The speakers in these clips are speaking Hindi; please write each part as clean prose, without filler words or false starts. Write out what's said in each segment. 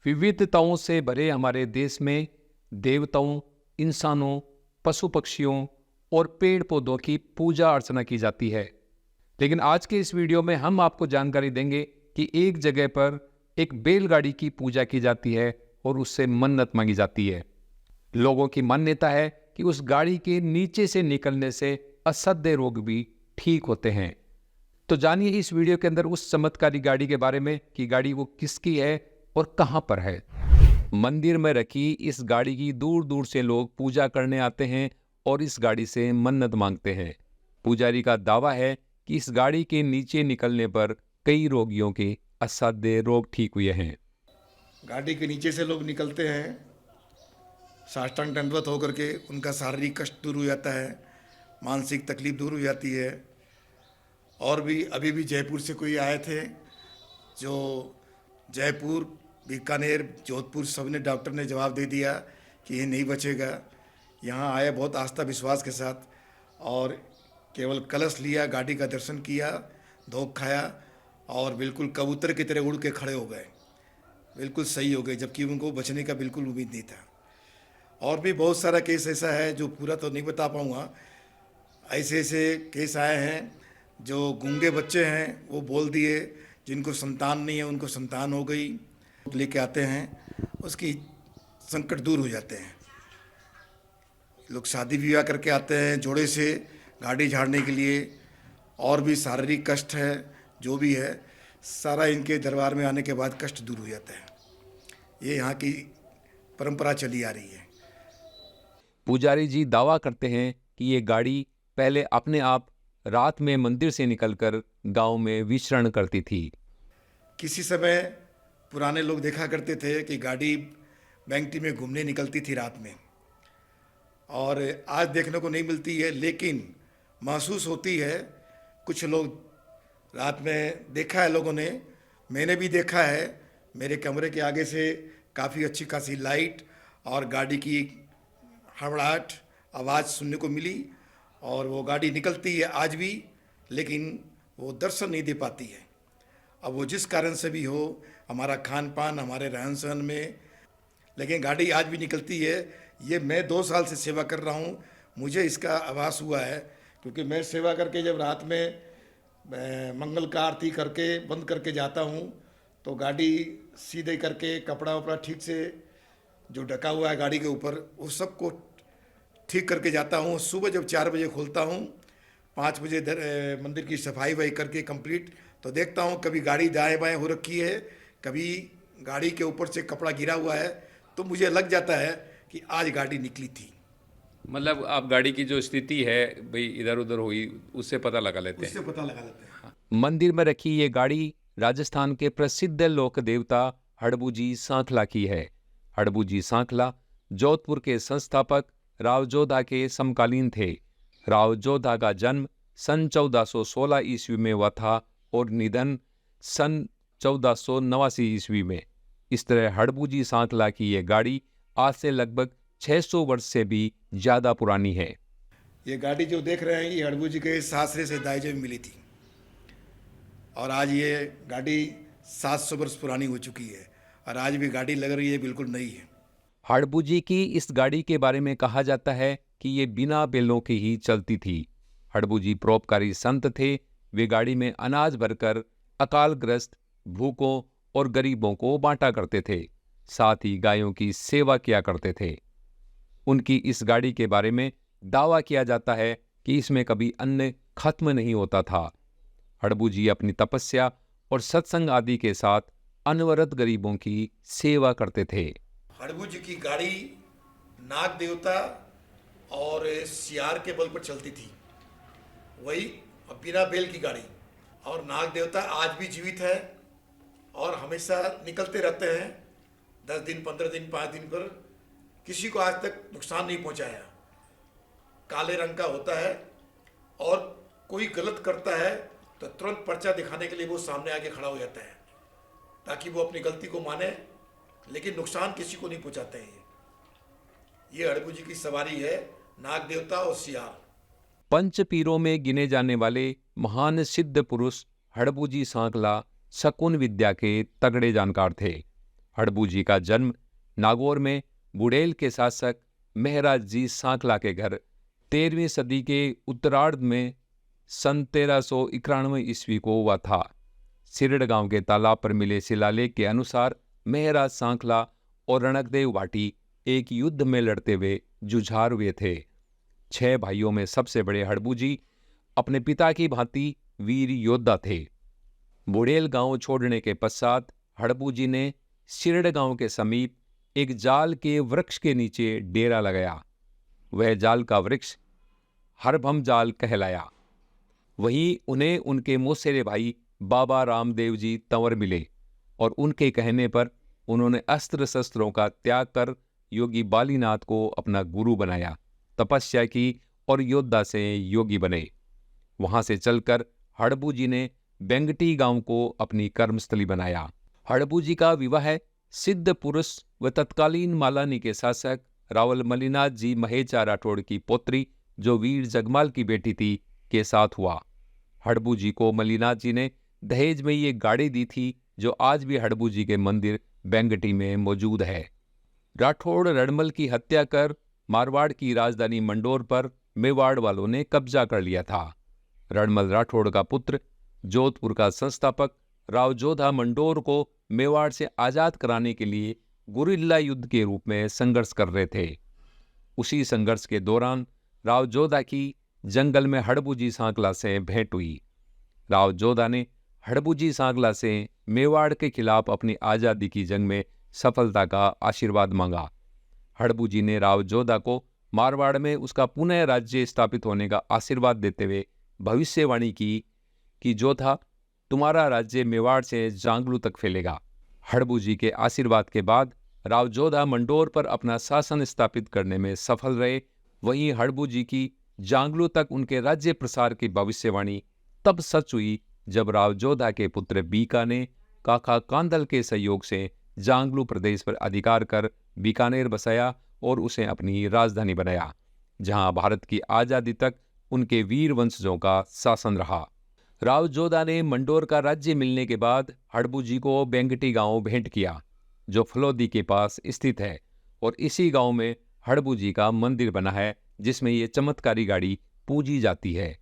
विविधताओं से भरे हमारे देश में देवताओं, इंसानों, पशु पक्षियों और पेड़ पौधों की पूजा अर्चना की जाती है। लेकिन आज के इस वीडियो में हम आपको जानकारी देंगे कि एक जगह पर एक बैलगाड़ी की पूजा की जाती है और उससे मन्नत मांगी जाती है। लोगों की मान्यता है कि उस गाड़ी के नीचे से निकलने से असह्य रोग भी ठीक होते हैं। तो जानिए इस वीडियो के अंदर उस चमत्कारी गाड़ी के बारे में कि गाड़ी वो किसकी है और कहां पर है। मंदिर में रखी इस गाड़ी की दूर दूर से लोग पूजा करने आते हैं और इस गाड़ी से मन्नत मांगते हैं। पुजारी का दावा है कि इस गाड़ी के नीचे निकलने पर कई रोगियों के असाध्य रोग ठीक हुए हैं। गाड़ी के नीचे से लोग निकलते हैं, साष्टांग दंडवत होकर के उनका शारीरिक कष्ट दूर हो जाता है, मानसिक तकलीफ दूर हो जाती है। और भी अभी भी जयपुर से कोई आए थे, जो जयपुर, बीकानेर, जोधपुर सबने डॉक्टर ने जवाब दे दिया कि ये नहीं बचेगा। यहाँ आए बहुत आस्था विश्वास के साथ और केवल कलश लिया, गाड़ी का दर्शन किया, धोख खाया और बिल्कुल कबूतर की तरह उड़ के खड़े हो गए, बिल्कुल सही हो गए, जबकि उनको बचने का बिल्कुल उम्मीद नहीं था। और भी बहुत सारा केस ऐसा है जो पूरा तो नहीं बता पाऊँगा। ऐसे ऐसे केस आए हैं, जो गूंगे बच्चे हैं वो बोल दिए, जिनको संतान नहीं है उनको संतान हो गई, लेके आते हैं, उसकी संकट दूर हो जाते हैं। लोग शादी विवाह करके आते हैं जोड़े से गाड़ी झाड़ने के लिए, और भी शारीरिक कष्ट है जो भी है, सारा इनके दरबार में आने के बाद कष्ट दूर हो जाता है। ये यहाँ की परंपरा चली आ रही है। पुजारी जी दावा करते हैं कि ये गाड़ी पहले अपने आप रात में मंदिर से निकलकर गांव में विचरण करती थी। किसी समय पुराने लोग देखा करते थे कि गाड़ी बैंगटी में घूमने निकलती थी रात में, और आज देखने को नहीं मिलती है, लेकिन महसूस होती है। कुछ लोग रात में देखा है लोगों ने, मैंने भी देखा है। मेरे कमरे के आगे से काफ़ी अच्छी खासी लाइट और गाड़ी की हड़बड़ाहट आवाज़ सुनने को मिली, और वो गाड़ी निकलती है आज भी, लेकिन वो दर्शन नहीं दे पाती है। अब वो जिस कारण से भी हो, हमारा खान पान, हमारे रहन सहन में, लेकिन गाड़ी आज भी निकलती है। ये मैं 2 साल से सेवा कर रहा हूँ, मुझे इसका आभास हुआ है, क्योंकि मैं सेवा करके जब रात में मंगल का आरती करके बंद करके जाता हूँ, तो गाड़ी सीधे करके कपड़ा वपड़ा ठीक से जो ढका हुआ है गाड़ी के ऊपर, वो सबको ठीक करके जाता हूँ। सुबह जब 4 बजे खोलता हूँ, 5 बजे मंदिर की सफाई वही करके कंप्लीट, तो देखता हूँ कभी गाड़ी दाएं बाएं हो रखी है, कभी गाड़ी के ऊपर से कपड़ा गिरा हुआ है, तो मुझे लग जाता है कि आज गाड़ी निकली थी। मतलब आप गाड़ी की जो स्थिति है भाई इधर उधर हुई, उससे पता लगा लेते हैं। उससे पता लगा लेते हैं। मंदिर में रखी ये गाड़ी राजस्थान के प्रसिद्ध लोक देवता हड़बूजी सांखला की है। हड़बूजी सांखला जोधपुर के संस्थापक राव जोधा के समकालीन थे। राव जोधा का जन्म सन 1416 ईस्वी में हुआ था और निधन सन 1489 ईस्वी में। इस तरह हड़बूजी सांखला की ये गाड़ी आज से लगभग 600 वर्ष से भी ज्यादा पुरानी है। ये गाड़ी जो देख रहे हैं, ये हड़बू जी के सासरे से दाइजे में मिली थी, और आज ये गाड़ी 700 वर्ष पुरानी हो चुकी है, और आज भी गाड़ी लग रही है, बिल्कुल नई है। हड़बूजी की इस गाड़ी के बारे में कहा जाता है कि ये बिना बैलों की ही चलती थी। हड़बूजी परोपकारी संत थे। वे गाड़ी में अनाज भरकर अकालग्रस्त, भूखों और गरीबों को बांटा करते थे। साथ ही गायों की सेवा किया करते थे। उनकी इस गाड़ी के बारे में दावा किया जाता है कि इसमें कभी अन्न खत्म नहीं होता था। हड़बूजी अपनी तपस्या और सत्संग आदि के साथ अनवरत गरीबों की सेवा करते थे। हड़बू जी की गाड़ी नाग देवता और सियार के बल पर चलती थी, वही बिना बैल की गाड़ी। और नाग देवता आज भी जीवित है और हमेशा निकलते रहते हैं, 10 दिन, 15 दिन, 5 दिन पर। किसी को आज तक नुकसान नहीं पहुंचाया। काले रंग का होता है, और कोई गलत करता है तो तुरंत पर्चा दिखाने के लिए वो सामने आके खड़ा हो जाता है, ताकि वो अपनी गलती को माने, लेकिन नुकसान किसी को नहीं पहुंचाते हैं। ये हड़बू जी की सवारी है, नाग देवता और सियार। पंच पीरों में गिने जाने वाले महान सिद्ध पुरुष हड़बूजी सांकला शकुन विद्या के तगड़े जानकार थे। हड़बू जी का जन्म नागौर में बुड़ेल के शासक महराज जी सांखला के घर 13वीं सदी के उत्तरार्ध में सन 1391 ईस्वी को हुआ था। सिरड़ गांव के तालाब पर मिले शिलालेख के अनुसार महराज सांखला और रणकदेव भाटी एक युद्ध में लड़ते हुए जुझार हुए थे। 6 भाइयों में सबसे बड़े हड़बू जी अपने पिता की भांति वीर योद्धा थे। बुड़ेल गांव छोड़ने के पश्चात हड़बू जी ने सिरड़ गांव के समीप एक जाल के वृक्ष के नीचे डेरा लगाया। वह जाल का वृक्ष हरभम जाल कहलाया। वहीं उन्हें उनके मौसेरे भाई बाबा रामदेव जी तंवर मिले और उनके कहने पर उन्होंने अस्त्र शस्त्रों का त्याग कर योगी बालीनाथ को अपना गुरु बनाया, तपस्या की और योद्धा से योगी बने। वहां से चलकर हड़बू जी ने बेंगटी गांव को अपनी कर्मस्थली बनाया। हड़बू जी का विवाह सिद्ध पुरुष व तत्कालीन मालानी के शासक रावल मलिनाथ जी महेचा राठौड़ की पौत्री, जो वीर जगमाल की बेटी थी, के साथ हुआ। हड़बू जी को मलिनाथ जी ने दहेज में ये गाड़ी दी थी, जो आज भी हड़बू जी के मंदिर बेंगटी में मौजूद है। राठौड़ रणमल की हत्या कर मारवाड़ की राजधानी मंडोर पर मेवाड़ वालों ने कब्जा कर लिया था। रणमल राठौड़ का पुत्र जोधपुर का संस्थापक राव जोधा मंडोर को मेवाड़ से आजाद कराने के लिए गुरिल्ला युद्ध के रूप में संघर्ष कर रहे थे। उसी संघर्ष के दौरान राव जोधा की जंगल में हड़बू जी सांखला से भेंट हुई। राव जोधा ने हड़बू जी सांखला से मेवाड़ के खिलाफ अपनी आज़ादी की जंग में सफलता का आशीर्वाद मांगा। हड़बू जी ने राव जोधा को मारवाड़ में उसका पुनः राज्य स्थापित होने का आशीर्वाद देते हुए भविष्यवाणी की कि जोधा, तुम्हारा राज्य मेवाड़ से जांगलू तक फैलेगा। हड़बू जी के आशीर्वाद के बाद राव जोधा मंडोर पर अपना शासन स्थापित करने में सफल रहे। वहीं हड़बू जी की जांगलू तक उनके राज्य प्रसार की भविष्यवाणी तब सच हुई जब राव जोधा के पुत्र बीका ने काका कांदल के सहयोग से जांगलू प्रदेश पर अधिकार कर बीकानेर बसाया और उसे अपनी राजधानी बनाया, जहां भारत की आज़ादी तक उनके वीर वंशजों का शासन रहा। राव जोधा ने मंडोर का राज्य मिलने के बाद हड़बू जी को बेंगटी गांव भेंट किया, जो फलोदी के पास स्थित है, और इसी गांव में हड़बू जी का मंदिर बना है, जिसमें ये चमत्कारी गाड़ी पूजी जाती है।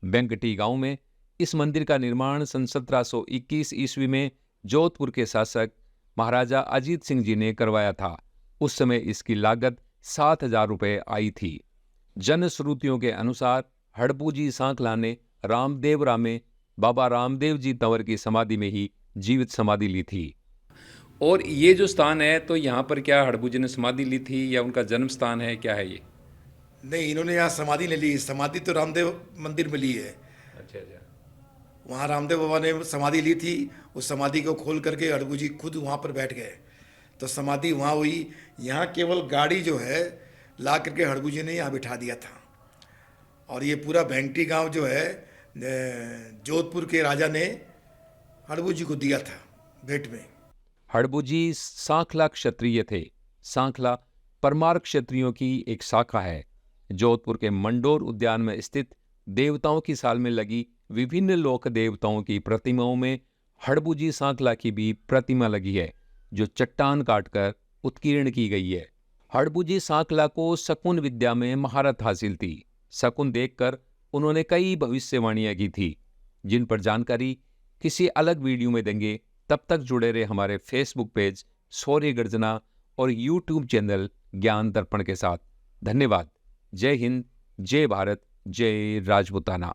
बेंगटी गांव में इस मंदिर का निर्माण सन 1721 ईस्वी में जोधपुर के शासक महाराजा अजीत सिंह जी ने करवाया था। उस समय इसकी लागत 7,000 रुपये आई थी। जनश्रुतियों के अनुसार हड़बू जी सांखला ने रामदेवरा में बाबा रामदेव जी तंवर की समाधि में ही जीवित समाधि ली थी। और ये जो स्थान है, तो यहाँ पर क्या हड़बू जी ने समाधि ली थी या उनका जन्म स्थान है, क्या है ये? नहीं, इन्होंने यहाँ समाधि ले ली। समाधि तो रामदेव मंदिर में ली है। अच्छा अच्छा। वहाँ रामदेव बाबा ने समाधि ली थी। उस समाधि को खोल करके हड़बू जी खुद वहाँ पर बैठ गए, तो समाधि वहाँ हुई। यहाँ केवल गाड़ी जो है ला करके हड़बू जी ने यहाँ बिठा दिया था। और ये पूरा भेंगटी गांव जो है जोधपुर के राजा ने हड़बू जी को दिया था भेंट में। हड़बू जी सांखला क्षत्रिय थे। सांखला परमार क्षत्रियों की एक शाखा है। जोधपुर के मंडोर उद्यान में स्थित देवताओं की साल में लगी विभिन्न लोक देवताओं की प्रतिमाओं में हड़बू जी सांखला की भी प्रतिमा लगी है, जो चट्टान काटकर उत्कीर्ण की गई है। हड़बू जी सांखला को शकुन विद्या में महारत हासिल थी। शकुन देखकर उन्होंने कई भविष्यवाणियां की थी, जिन पर जानकारी किसी अलग वीडियो में देंगे। तब तक जुड़े रहे हमारे फेसबुक पेज शौर्य गर्जना और यूट्यूब चैनल ज्ञान दर्पण के साथ। धन्यवाद। जय हिंद, जय भारत, जय राजपूताना।